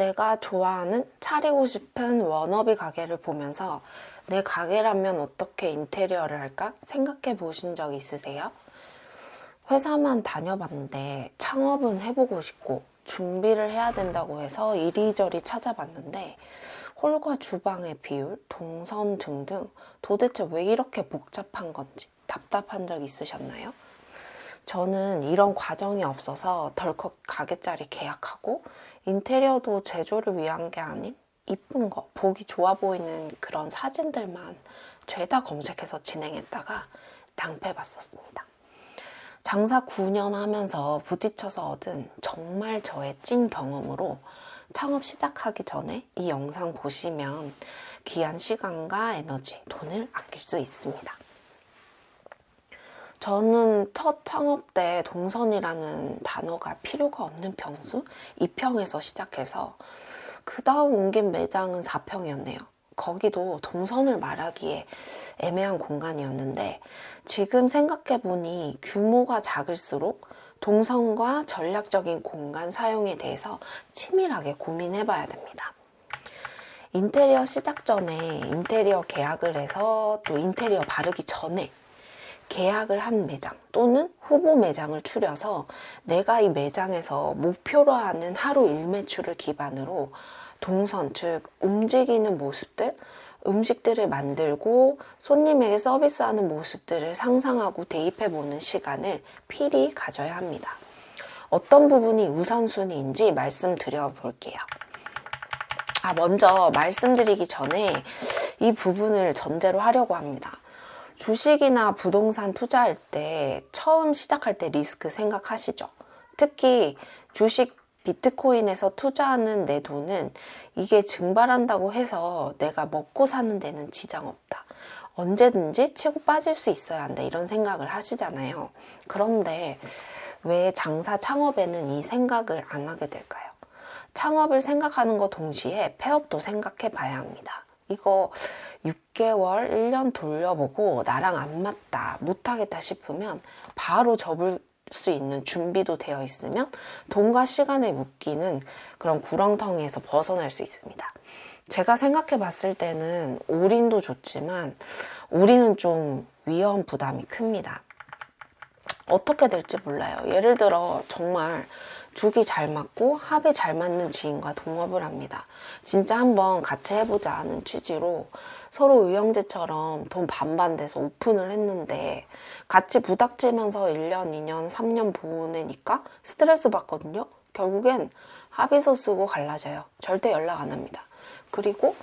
내가 좋아하는 차리고 싶은 워너비 가게를 보면서 내 가게라면 어떻게 인테리어를 할까 생각해 보신 적 있으세요? 회사만 다녀봤는데 창업은 해보고 싶고 준비를 해야 된다고 해서 이리저리 찾아봤는데 홀과 주방의 비율, 동선 등등 도대체 왜 이렇게 복잡한 건지 답답한 적 있으셨나요? 저는 이런 과정이 없어서 덜컥 가게자리 계약하고 인테리어도 제조를 위한 게 아닌 이쁜 거, 보기 좋아 보이는 그런 사진들만 죄다 검색해서 진행했다가 낭패봤었습니다. 장사 9년 하면서 부딪혀서 얻은 정말 저의 찐 경험으로 창업 시작하기 전에 이 영상 보시면 귀한 시간과 에너지, 돈을 아낄 수 있습니다. 저는 첫 창업 때 동선이라는 단어가 필요가 없는 평수 2평에서 시작해서 그 다음 옮긴 매장은 4평이었네요. 거기도 동선을 말하기에 애매한 공간이었는데 지금 생각해보니 규모가 작을수록 동선과 전략적인 공간 사용에 대해서 치밀하게 고민해봐야 됩니다. 인테리어 시작 전에 인테리어 계약을 해서 또 인테리어 바르기 전에 계약을 한 매장 또는 후보 매장을 추려서 내가 이 매장에서 목표로 하는 하루 일매출을 기반으로 동선, 즉 움직이는 모습들, 음식들을 만들고 손님에게 서비스하는 모습들을 상상하고 대입해보는 시간을 필히 가져야 합니다. 어떤 부분이 우선순위인지 말씀드려 볼게요. 먼저 말씀드리기 전에 이 부분을 전제로 하려고 합니다. 주식이나 부동산 투자할 때 처음 시작할 때 리스크 생각하시죠? 특히 주식 비트코인에서 투자하는 내 돈은 이게 증발한다고 해서 내가 먹고 사는 데는 지장 없다. 언제든지 치고 빠질 수 있어야 한다. 이런 생각을 하시잖아요. 그런데 왜 장사 창업에는 이 생각을 안 하게 될까요? 창업을 생각하는 것 동시에 폐업도 생각해 봐야 합니다. 이거 6개월, 1년 돌려보고 나랑 안 맞다, 못하겠다 싶으면 바로 접을 수 있는 준비도 되어 있으면 돈과 시간에 묶이는 그런 구렁텅이에서 벗어날 수 있습니다. 제가 생각해 봤을 때는 올인도 좋지만 올인은 좀 위험 부담이 큽니다. 어떻게 될지 몰라요. 예를 들어 정말 죽이 잘 맞고 합이 잘 맞는 지인과 동업을 합니다. 진짜 한번 같이 해보자 하는 취지로 서로 의형제처럼 돈 반반 돼서 오픈을 했는데 같이 부닥치면서 1년, 2년, 3년 보내니까 스트레스 받거든요. 결국엔 합의서 쓰고 갈라져요. 절대 연락 안 합니다. 그리고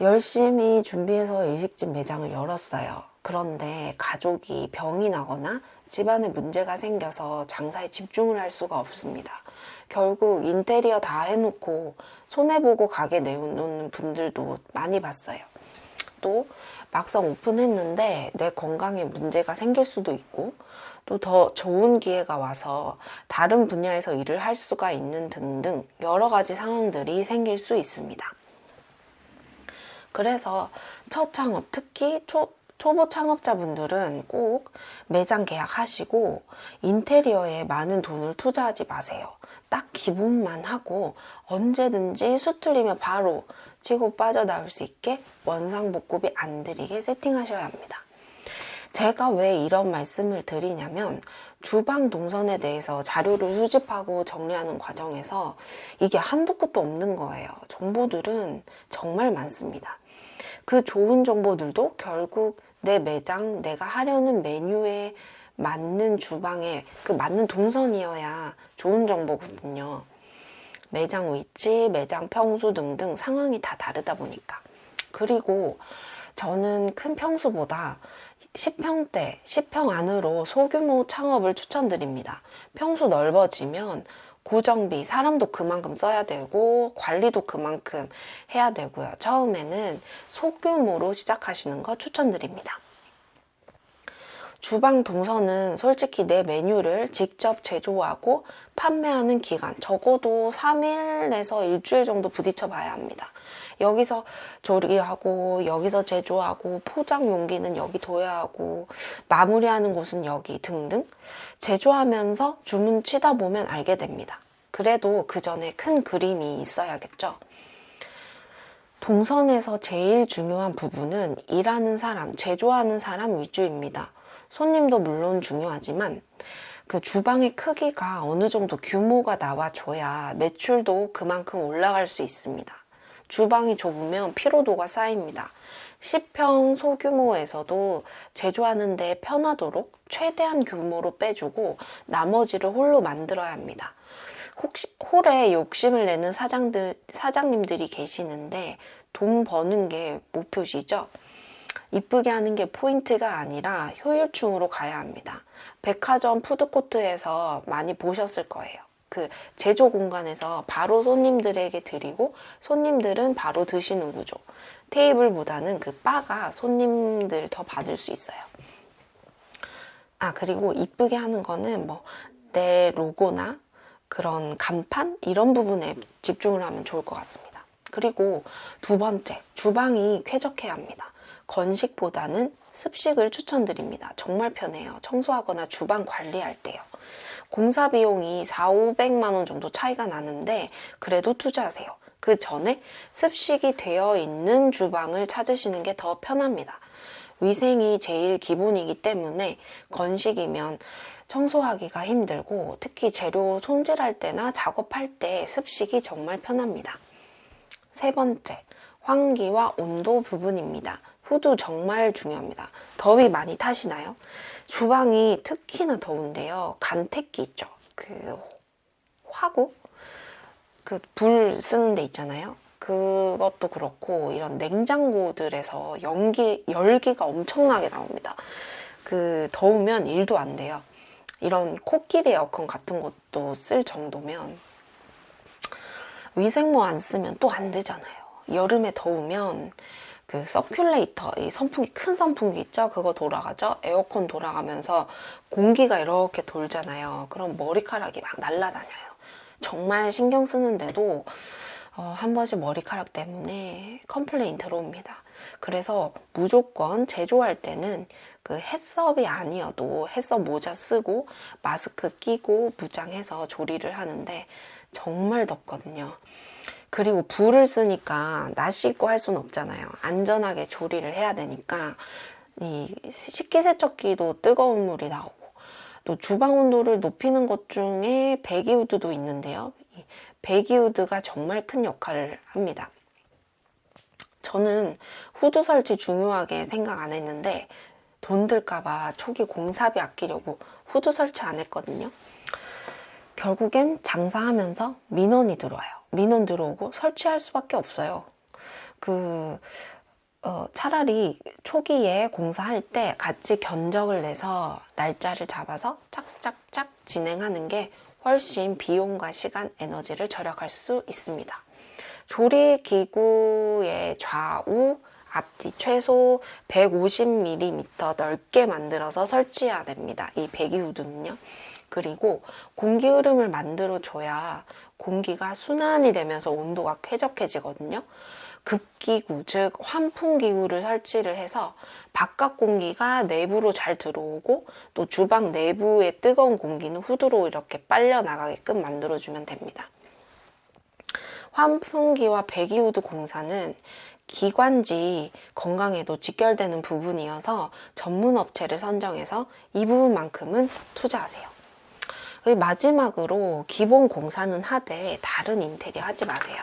열심히 준비해서 일식집 매장을 열었어요. 그런데 가족이 병이 나거나 집안에 문제가 생겨서 장사에 집중을 할 수가 없습니다. 결국 인테리어 다 해놓고 손해보고 가게 내놓는 분들도 많이 봤어요. 또 막상 오픈했는데 내 건강에 문제가 생길 수도 있고 또 더 좋은 기회가 와서 다른 분야에서 일을 할 수가 있는 등등 여러 가지 상황들이 생길 수 있습니다. 그래서 첫 창업, 특히 초보 창업자분들은 꼭 매장 계약하시고 인테리어에 많은 돈을 투자하지 마세요. 딱 기본만 하고 언제든지 수틀리면 바로 치고 빠져나올 수 있게 원상복구비 안 들이게 세팅하셔야 합니다. 제가 왜 이런 말씀을 드리냐면 주방 동선에 대해서 자료를 수집하고 정리하는 과정에서 이게 한도 끝도 없는 거예요. 정보들은 정말 많습니다. 그 좋은 정보들도 결국 내 매장, 내가 하려는 메뉴에 맞는 주방에 그 맞는 동선이어야 좋은 정보거든요. 매장 위치, 매장 평수 등등 상황이 다 다르다 보니까. 그리고 저는 큰 평수보다 10평대, 10평 안으로 소규모 창업을 추천드립니다. 평수 넓어지면 고정비, 사람도 그만큼 써야 되고 관리도 그만큼 해야 되고요. 처음에는 소규모로 시작하시는 거 추천드립니다. 주방 동선은 솔직히 내 메뉴를 직접 제조하고 판매하는 기간 적어도 3일에서 일주일 정도 부딪혀 봐야 합니다. 여기서 조리하고 여기서 제조하고 포장 용기는 여기 둬야 하고 마무리하는 곳은 여기 등등 제조하면서 주문 치다 보면 알게 됩니다. 그래도 그 전에 큰 그림이 있어야겠죠. 동선에서 제일 중요한 부분은 일하는 사람, 제조하는 사람 위주입니다. 손님도 물론 중요하지만 그 주방의 크기가 어느 정도 규모가 나와줘야 매출도 그만큼 올라갈 수 있습니다. 주방이 좁으면 피로도가 쌓입니다. 10평 소규모에서도 제조하는 데 편하도록 최대한 규모로 빼주고 나머지를 홀로 만들어야 합니다. 혹시 홀에 욕심을 내는 사장님들이 계시는데 돈 버는 게 목표시죠? 이쁘게 하는 게 포인트가 아니라 효율충으로 가야 합니다. 백화점 푸드코트에서 많이 보셨을 거예요. 그 제조 공간에서 바로 손님들에게 드리고 손님들은 바로 드시는 구조. 테이블보다는 그 바가 손님들 더 받을 수 있어요. 그리고 이쁘게 하는 거는 뭐 내 로고나 그런 간판 이런 부분에 집중을 하면 좋을 것 같습니다. 그리고 두 번째, 주방이 쾌적해야 합니다. 건식보다는 습식을 추천드립니다. 정말 편해요. 청소하거나 주방 관리할 때요. 공사 비용이 400~500만 원 정도 차이가 나는데 그래도 투자하세요. 그 전에 습식이 되어 있는 주방을 찾으시는 게 더 편합니다. 위생이 제일 기본이기 때문에 건식이면 청소하기가 힘들고 특히 재료 손질할 때나 작업할 때 습식이 정말 편합니다. 세 번째, 환기와 온도 부분입니다. 후드 정말 중요합니다. 더위 많이 타시나요? 주방이 특히나 더운데요. 간택기 있죠. 그 화구? 그 불 쓰는 데 있잖아요. 그것도 그렇고 이런 냉장고들에서 열기가 엄청나게 나옵니다. 그 더우면 일도 안 돼요. 이런 코끼리 에어컨 같은 것도 쓸 정도면 위생모 안 쓰면 또 안 되잖아요. 여름에 더우면 그 서큘레이터, 이 선풍기, 큰 선풍기 있죠? 그거 돌아가죠? 에어컨 돌아가면서 공기가 이렇게 돌잖아요. 그럼 머리카락이 막 날아다녀요. 정말 신경 쓰는데도 한 번씩 머리카락 때문에 컴플레인 들어옵니다. 그래서 무조건 제조할 때는 그 햇섭이 아니어도 햇섭 모자 쓰고 마스크 끼고 무장해서 조리를 하는데 정말 덥거든요. 그리고 불을 쓰니까 낯 씻고 할 수는 없잖아요. 안전하게 조리를 해야 되니까 이 식기세척기도 뜨거운 물이 나오고 또 주방 온도를 높이는 것 중에 배기우드도 있는데요. 이 배기우드가 정말 큰 역할을 합니다. 저는 후드 설치 중요하게 생각 안 했는데 돈 들까봐 초기 공사비 아끼려고 후드 설치 안 했거든요. 결국엔 장사하면서 민원이 들어와요. 민원 들어오고 설치할 수밖에 없어요. 차라리 초기에 공사할 때 같이 견적을 내서 날짜를 잡아서 짝짝짝 진행하는 게 훨씬 비용과 시간, 에너지를 절약할 수 있습니다. 조리기구의 좌우, 앞뒤 최소 150mm 넓게 만들어서 설치해야 됩니다. 이 배기후드는요. 그리고 공기 흐름을 만들어줘야 공기가 순환이 되면서 온도가 쾌적해지거든요. 급기구, 즉 환풍기구를 설치를 해서 바깥 공기가 내부로 잘 들어오고 또 주방 내부의 뜨거운 공기는 후드로 이렇게 빨려 나가게끔 만들어주면 됩니다. 환풍기와 배기후드 공사는 기관지 건강에도 직결되는 부분이어서 전문 업체를 선정해서 이 부분만큼은 투자하세요. 마지막으로 기본 공사는 하되 다른 인테리어 하지 마세요.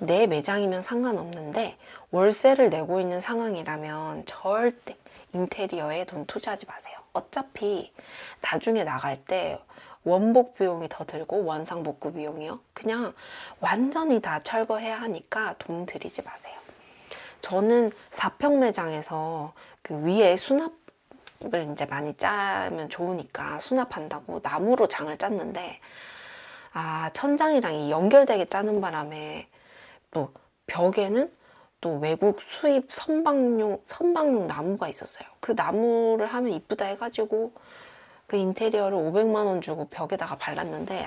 내 매장이면 상관없는데 월세를 내고 있는 상황이라면 절대 인테리어에 돈 투자하지 마세요. 어차피 나중에 나갈 때 원복 비용이 더 들고 원상복구 비용이요. 그냥 완전히 다 철거해야 하니까 돈 들이지 마세요. 저는 4평 매장에서 그 위에 수납을 이제 많이 짜면 좋으니까 수납한다고 나무로 장을 짰는데 천장이랑 연결되게 짜는 바람에 또 벽에는 또 외국 수입 선박용 나무가 있었어요. 그 나무를 하면 이쁘다 해가지고 그 인테리어를 500만 원 주고 벽에다가 발랐는데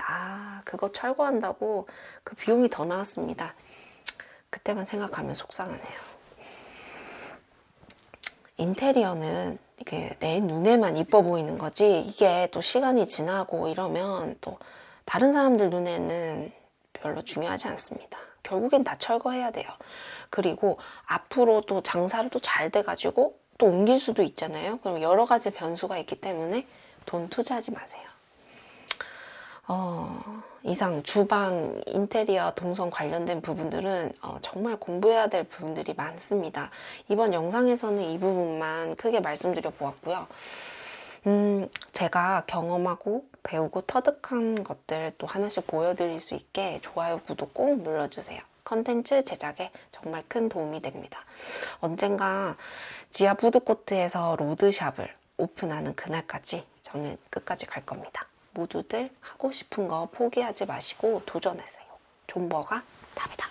그거 철거한다고 그 비용이 더 나왔습니다. 그때만 생각하면 속상하네요. 인테리어는 이게 내 눈에만 이뻐 보이는 거지 이게 또 시간이 지나고 이러면 또 다른 사람들 눈에는 별로 중요하지 않습니다. 결국엔 다 철거해야 돼요. 그리고 앞으로 또 장사를 또 잘 돼가지고 또 옮길 수도 있잖아요. 그럼 여러 가지 변수가 있기 때문에 돈 투자하지 마세요. 이상 주방, 인테리어, 동선 관련된 부분들은 정말 공부해야 될 부분들이 많습니다. 이번 영상에서는 이 부분만 크게 말씀드려 보았고요. 제가 경험하고 배우고 터득한 것들 또 하나씩 보여드릴 수 있게 좋아요, 구독 꼭 눌러주세요. 컨텐츠 제작에 정말 큰 도움이 됩니다. 언젠가 지하 푸드코트에서 로드샵을 오픈하는 그날까지 저는 끝까지 갈 겁니다. 모두들 하고 싶은 거 포기하지 마시고 도전하세요. 존버가 답이다.